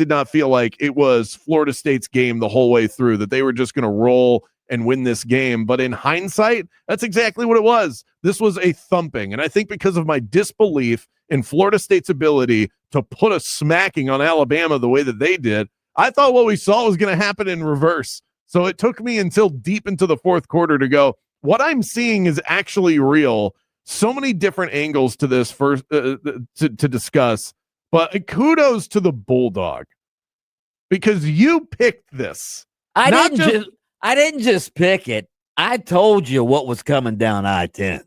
did not feel like it was Florida State's game the whole way through, that they were just going to roll and win this game. But in hindsight, that's exactly what it was. This was a thumping. And I think because of my disbelief in Florida State's ability to put a smacking on Alabama the way that they did, I thought what we saw was going to happen in reverse. So it took me until deep into the fourth quarter to go, what I'm seeing is actually real. So many different angles to this first to discuss, but kudos to the Bulldog because you picked this. I didn't just pick it. I told you what was coming down I-10.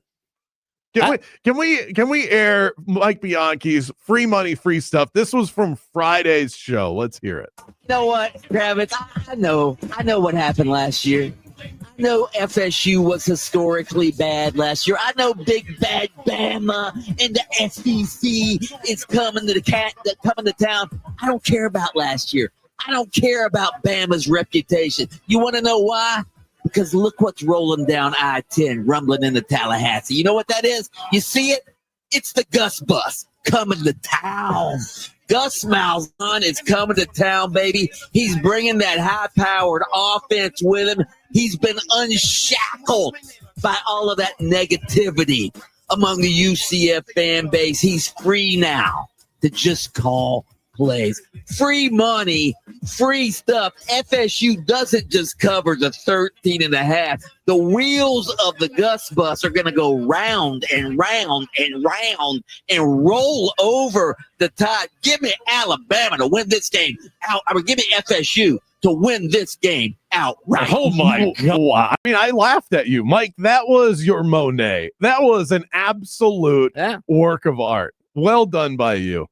Can we air Mike Bianchi's free money, free stuff? This was from Friday's show. Let's hear it. You know what, Kravitz? I know what happened last year. I know FSU was historically bad last year. I know big bad Bama and the SEC is coming to town. I don't care about last year. I don't care about Bama's reputation. You want to know why? Because look what's rolling down I-10, rumbling into Tallahassee. You know what that is? You see it? It's the Gus bus coming to town. Gus Malzahn is coming to town, baby. He's bringing that high-powered offense with him. He's been unshackled by all of that negativity among the UCF fan base. He's free now to just call plays. Free money, free stuff. FSU doesn't just cover the 13.5. The wheels of the Gus bus are going to go round and round and round and roll over the top. Give me Alabama to win this game out. Give me FSU to win this game outright. Oh my God. I mean, I laughed at you, Mike. That was your Monet. That was an absolute work of art. Well done by you.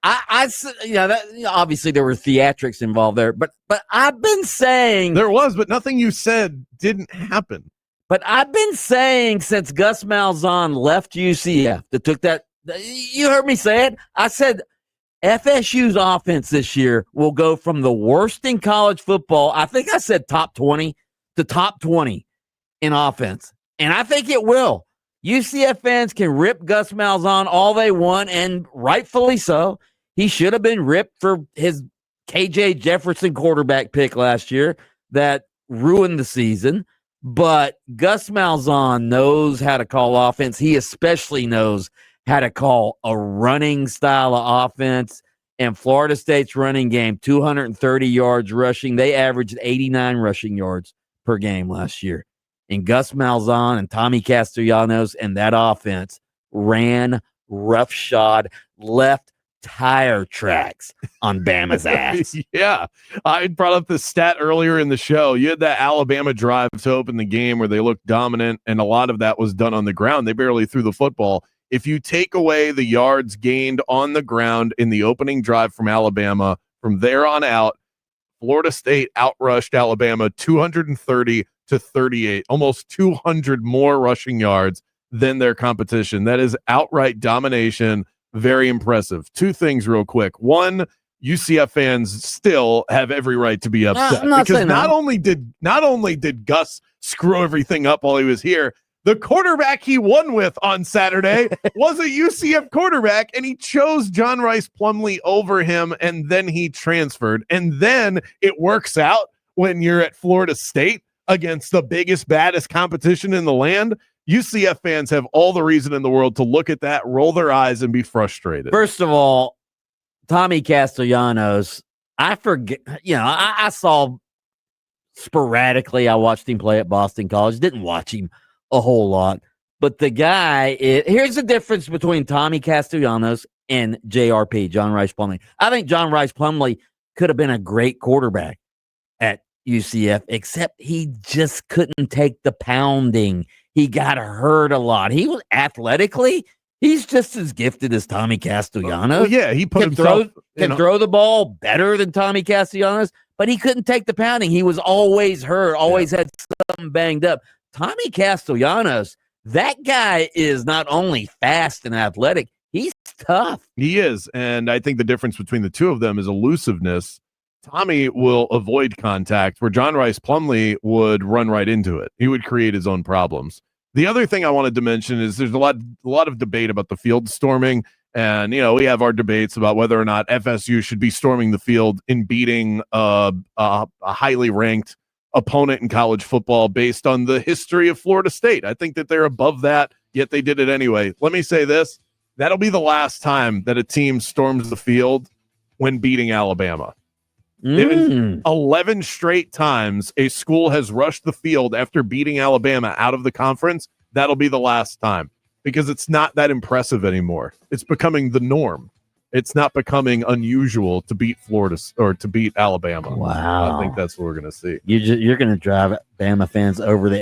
Obviously there were theatrics involved there, but I've been saying there was, but nothing you said didn't happen. But I've been saying since Gus Malzahn left UCF, you heard me say it. I said FSU's offense this year will go from the worst in college football. I think I said top 20 to top 20 in offense, and I think it will. UCF fans can rip Gus Malzahn all they want, and rightfully so. He should have been ripped for his KJ Jefferson quarterback pick last year that ruined the season. But Gus Malzahn knows how to call offense. He especially knows how to call a running style of offense. And Florida State's running game, 230 yards rushing. They averaged 89 rushing yards per game last year. And Gus Malzahn and Tommy Castellanos and that offense ran roughshod, left tire tracks on Bama's ass. Yeah. I brought up this stat earlier in the show. You had that Alabama drive to open the game where they looked dominant, and a lot of that was done on the ground. They barely threw the football. If you take away the yards gained on the ground in the opening drive from Alabama, from there on out, Florida State outrushed Alabama 230 to 38, almost 200 more rushing yards than their competition. That is outright domination. Very impressive. Two things real quick. One, UCF fans still have every right to be upset because not only did Gus screw everything up while he was here, the quarterback he won with on Saturday was a UCF quarterback, and he chose John Rice Plumlee over him, and then he transferred. And then it works out when you're at Florida State against the biggest, baddest competition in the land. UCF fans have all the reason in the world to look at that, roll their eyes, and be frustrated. First of all, Tommy Castellanos, I forget, I saw sporadically, I watched him play at Boston College, didn't watch him a whole lot, but the guy, here's the difference between Tommy Castellanos and JRP, John Rice Plumlee. I think John Rice Plumlee could have been a great quarterback at UCF, except he just couldn't take the pounding. He got hurt a lot. He was athletically, he's just as gifted as Tommy Castellanos. Yeah, he can throw the ball better than Tommy Castellanos, but he couldn't take the pounding. He was always hurt, always had something banged up. Tommy Castellanos, that guy is not only fast and athletic, he's tough. He is, and I think the difference between the two of them is elusiveness. Tommy will avoid contact, where John Rice Plumlee would run right into it. He would create his own problems. The other thing I wanted to mention is there's a lot of debate about the field storming And, we have our debates about whether or not FSU should be storming the field in beating a highly ranked opponent in college football based on the history of Florida State. I think that they're above that, yet they did it anyway. Let me say this. That'll be the last time that a team storms the field when beating Alabama. 11 straight times a school has rushed the field after beating Alabama out of the conference. That'll be the last time, because it's not that impressive anymore. It's becoming the norm. It's not becoming unusual to beat Florida or to beat Alabama. Wow. I think that's what we're going to see. You're going to drive Bama fans over the